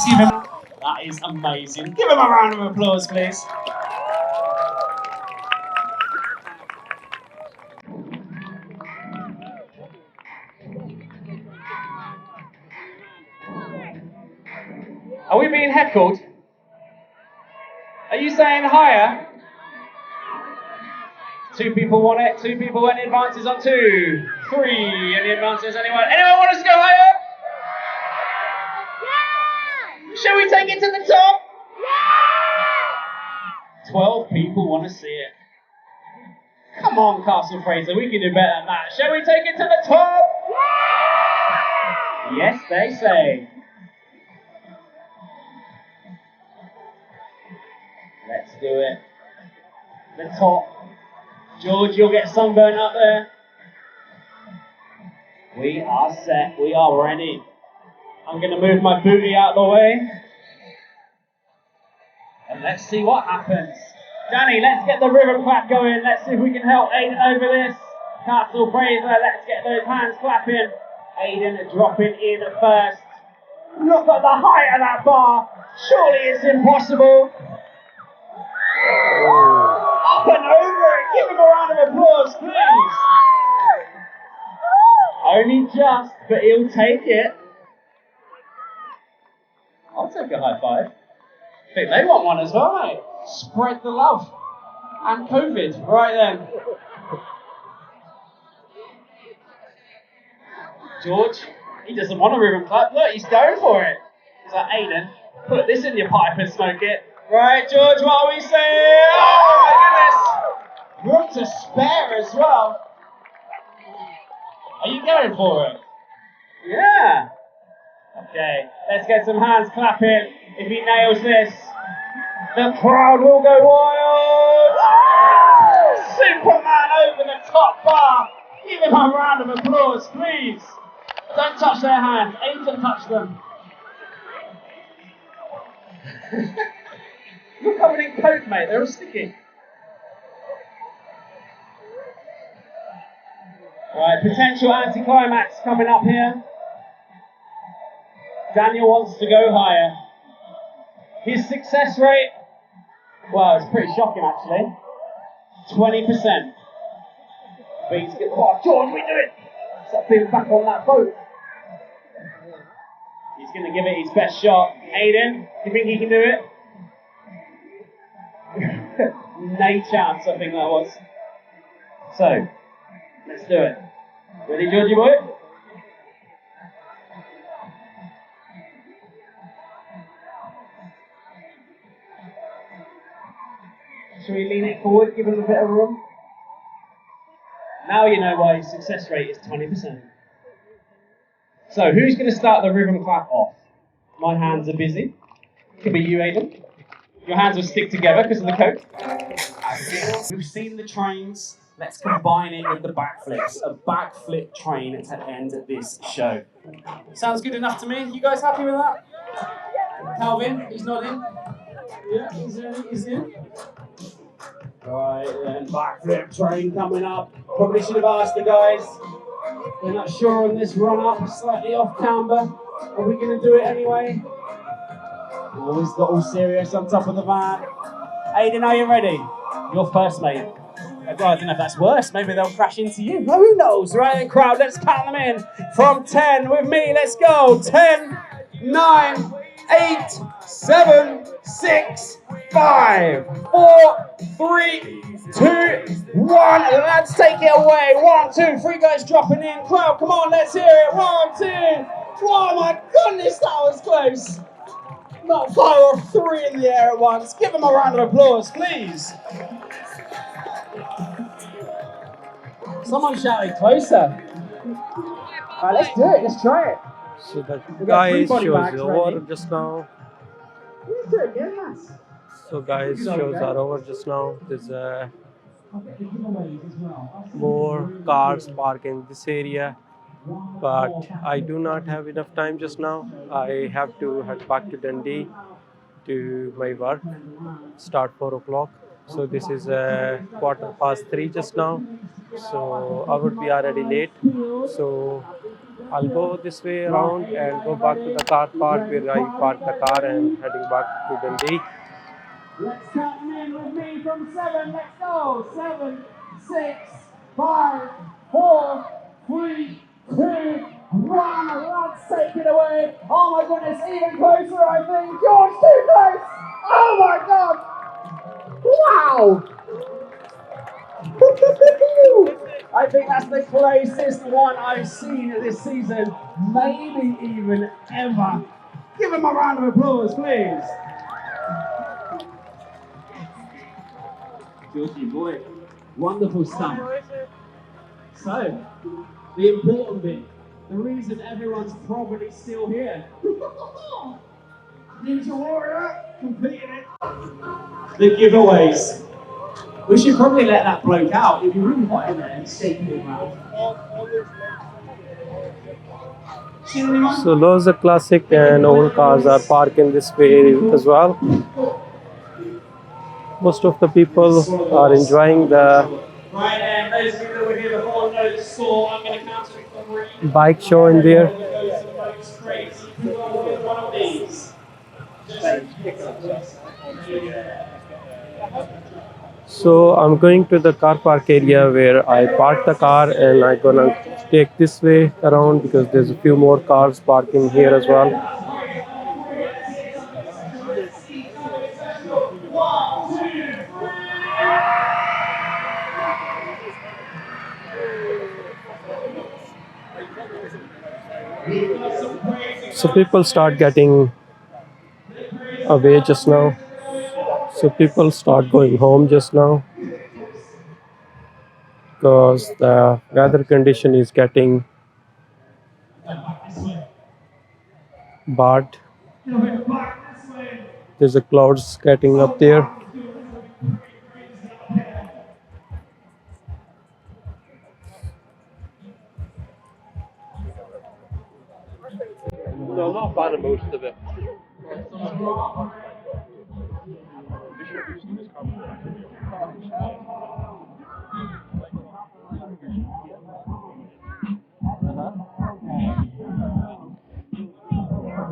Let's give him... That is amazing. Give him a round of applause, please. Are we being heckled? Are you saying higher? 2 people want it. 2 people. Any advances on 2? 3. Any advances? Anyone? Anyone want us to go higher? Yeah! Shall we take it to the top? Yeah! 12 people want to see it. Come on, Castle Fraser. We can do better than that. Shall we take it to the top? Yeah! Yes, they say. Let's do it. The top. George, you'll get sunburn up there. We are set. We are ready. I'm going to move my booty out of the way. And let's see what happens. Danny, let's get the ribbon clap going. Let's see if we can help Aiden over this. Castle Fraser, let's get those hands clapping. Aiden dropping in first. Look at the height of that bar. Surely it's impossible. Up and over it. Give him a round of applause, please. Only just, but he'll take it. I'll take a high five. I think they want one as well, mate. Spread the love. And COVID. Right then. George, he doesn't want a ribbon clap. Look, he's going for it. He's like, Aiden, put this in your pipe and smoke it. Right, George, what are we saying? Oh my goodness! Room to spare as well. Are you going for it? Yeah. Okay, let's get some hands clapping. If he nails this, the crowd will go wild. Superman over the top bar. Give him a round of applause, please. Don't touch their hands. Aim to touch them. You're covered in coke, mate. They're all sticky. Alright, potential anticlimax coming up here. Daniel wants to go higher. His success rate, well, it's pretty shocking actually. 20%. Beats get, oh, George, we do it! Stop being back on that boat. He's going to give it his best shot. Aiden, do you think he can do it? No chance, I think that was. So, let's do it. Ready, Georgie boy? Shall we lean it forward, give him a bit of room? Now you know why his success rate is 20%. So, who's going to start the rhythm clap off? My hands are busy. Could be you, Aiden. Your hands will stick together because of the coke. We've seen the trains. Let's combine it with the backflips. A backflip train to end this show. Sounds good enough to me. You guys happy with that? Calvin, he's not in. Yeah, he's in. Right then, backflip train coming up. Probably should have asked the guys. They're not sure on this run up, slightly off camber. Are we going to do it anyway? Always got all serious on top of the van. Aiden, are you ready? You're first, mate. I don't know if that's worse. Maybe they'll crash into you. No, who knows? Right then, crowd, let's count them in. From 10 with me, let's go. 10, 9, 8, 7, 6, 5, 4, 3, 2, 1. Let's take it away. 1, 2, 3 guys dropping in. Crowd, come on, let's hear it. 1, 2. Oh my goodness, that was close. Not 5 or 3 in the air at once. Give them a round of applause, please. Someone shouted closer. Alright, let's do it. Let's try it. So the guys shows over just now. Let's do it again, Mass. So guys shows are over just now. There's more cars parking this area, but I do not have enough time just now. I have to head back to Dundee to my work. Start 4 o'clock. So this is 3:15 just now. So I would be already late. So I'll go this way around and go back to the car park where I parked the car and heading back to Dundee. Let's count them in with me from 7. Let's go. 7, 6, 5, 4, 3, 2, 1. Let's take it away. Oh my goodness, even closer, I think. George, too close. Oh my God. Wow. I think that's the closest one I've seen this season, maybe even ever. Give him a round of applause, please. Georgie boy, wonderful stuff. So, the important bit, the reason everyone's probably still here. Ninja Warrior, completed it. The giveaways. We should probably let that bloke out. It'd be really hot in there and shaking him around. So loads of classic and old cars are parked in this way as well. Most of the people are enjoying the bike show in there. So I'm going to the car park area where I parked the car, and I'm gonna take this way around because there's a few more cars parking here as well. So people start getting away just now. So people start going home just now because the weather condition is getting bad. There's a clouds getting up there. No, I'm not a fan of most of it.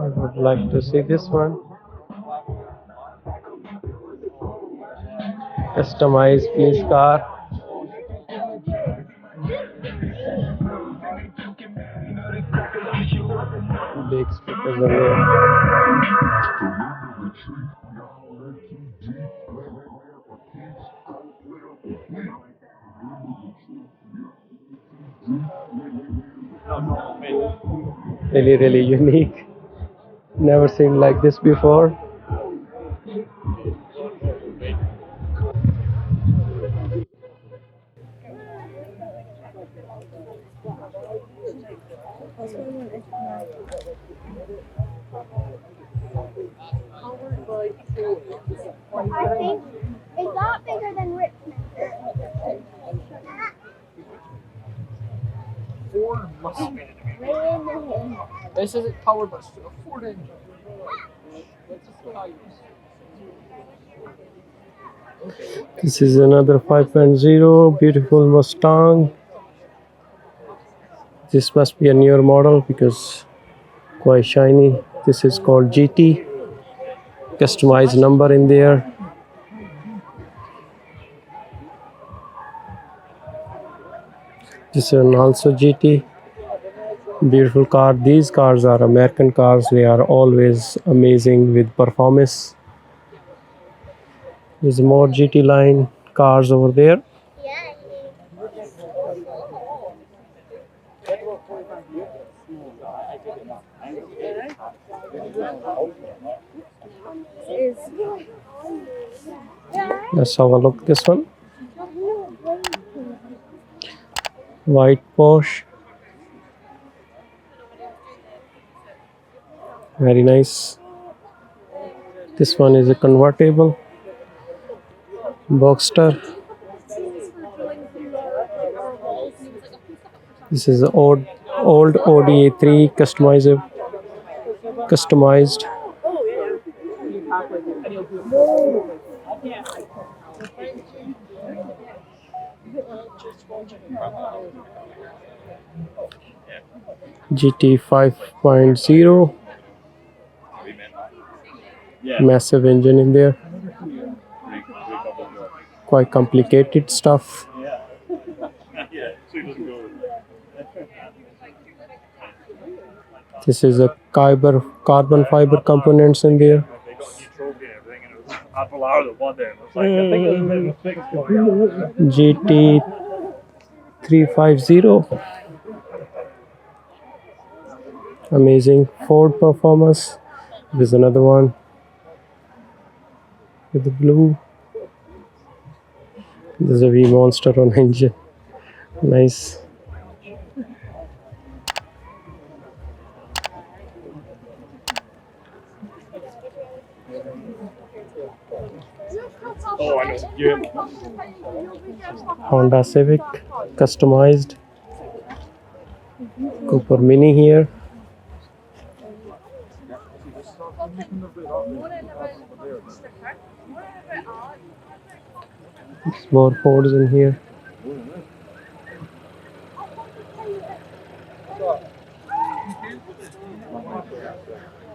I would like to see this one. Customized police car. Big speakers are there. Really unique. Never seen like this before. I think, is that bigger than Richmond? Ford Mustang. Really? This isn't powered by a Ford engine. This is another 5.0 beautiful Mustang. This must be a newer model because quite shiny. This is called GT. Customized number in there. This one also GT. Beautiful car. These cars are American cars. They are always amazing with performance. There's more GT line cars over there. Let's have a look at this one. White Porsche. Very nice. This one is a convertible. Boxster. This is an old Audi A3 customized. GT 5.0. Massive engine in there. Quite complicated stuff. This is a carbon fiber components in there. GT 350. Amazing Ford performance. There's another one with the blue. There's a V Monster on engine. Nice. Honda Civic, customized. Cooper Mini here. More Fords in here.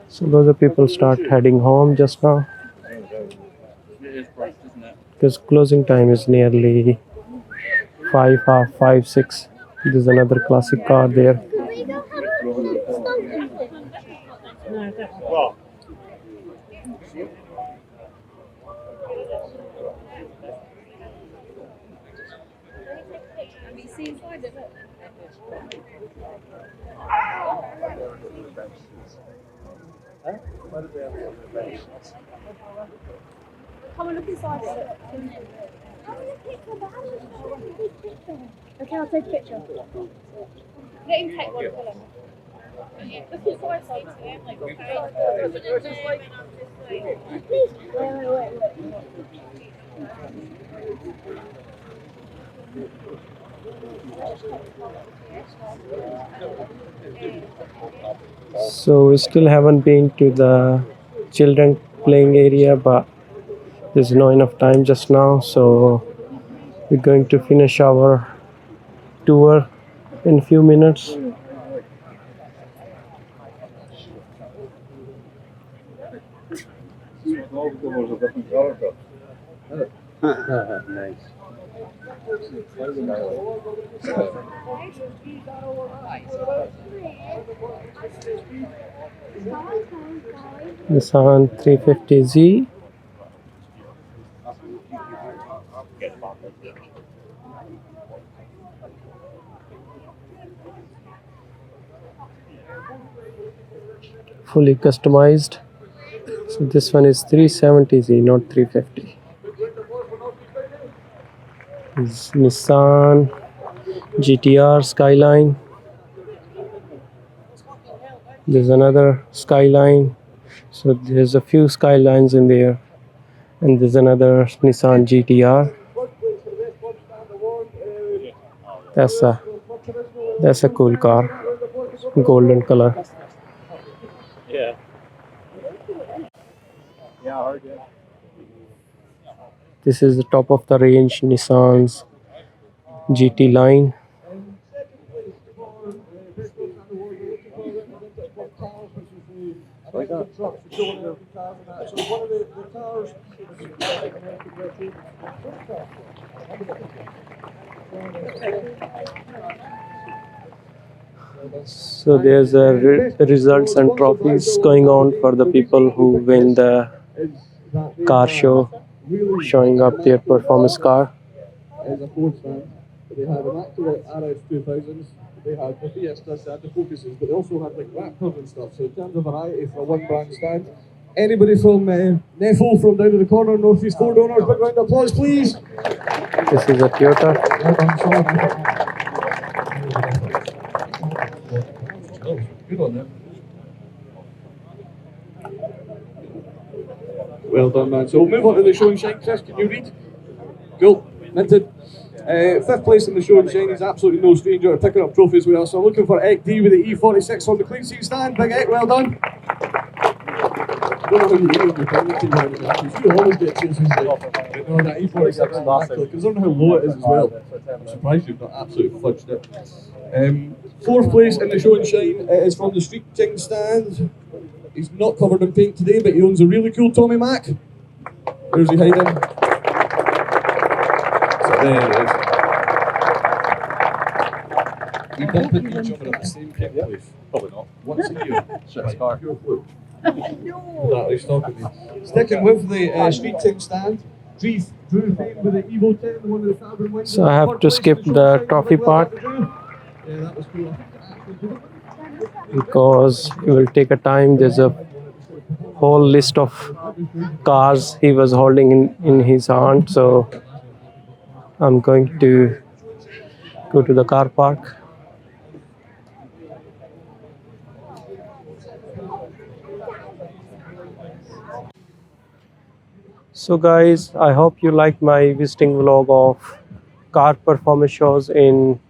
So those are people start heading home just now. Because closing time is nearly 5, half 5, 6. There's another classic car there. Can we go have a come and look inside it. Okay, I'll take a picture. Let him take one. Look inside, like, please. Wait. So we still haven't been to the children playing area, but there's not enough time just now, so we're going to finish our tour in a few minutes. Nice. Nissan 350Z. Fully customized. So this one is 370Z, not 350. This is Nissan GTR Skyline. There's another Skyline. So there's a few Skylines in there. And there's another Nissan GTR. That's a cool car. Golden color. Yeah. This is the top of the range Nissan's GT line. So there's a results and trophies going on for the people who win the car show, showing up their performance car. As a Ford stand, they had an accurate RS 2000s, they had the Fiestas, they had the Focuses, but they also had like Raptors and stuff. So in terms of variety for a one brand stand, anybody from Neffel from down in the corner, Northeast Ford owners, big round of applause please. This is a Toyota. Good on them. Well done, man. So we'll move on to the show and shine. Chris, can you read? Cool. Minted. Fifth place in the show and shine. He's absolutely no stranger to picking up trophies with us. So I'm looking for Ek D with the E46 on the clean seat stand. Big Ek, well done. don't know how you do it with your team or anything, because you always get chances like, you know, that E46 is back, because I don't know how low it is as well. I'm surprised you've not absolutely fudged it. Fourth place in the show and shine is from the Street King stand. He's not covered in paint today, but he owns a really cool Tommy Mac. Where's he hiding? So there it is. We bump into each other at the same King place. Probably not. Once a year. Shit's car. Pure fluke. Exactly, stopping me. Sticking with the Street King stand. Drew Fame with the Evo 10, one of the Tavern wins. So I have to skip the trophy part Yeah, that was cool. because it will take a time. There's a whole list of cars he was holding in his hand. So I'm going to go to the car park. So guys, I hope you like my visiting vlog of car performance shows in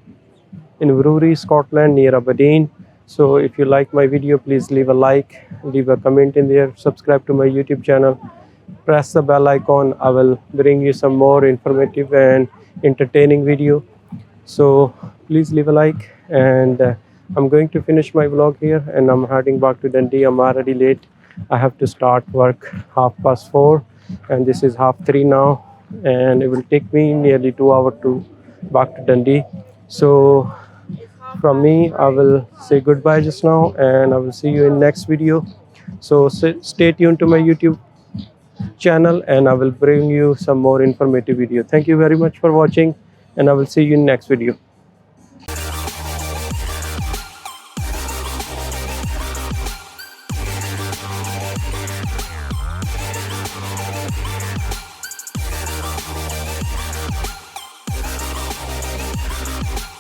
Brewery, Scotland, near Aberdeen. So if you like my video, please leave a like, leave a comment in there, subscribe to my YouTube channel, press the bell icon. I will bring you some more informative and entertaining video. So please leave a like, and I'm going to finish my vlog here, and I'm heading back to Dundee. I'm already late. I have to start work 4:30, and this is 3:30 now, and it will take me nearly 2 hours to back to Dundee. So from me, I will say goodbye just now, and I will see you in next video. So stay tuned to my YouTube channel, and I will bring you some more informative video. Thank you very much for watching, and I will see you in next video.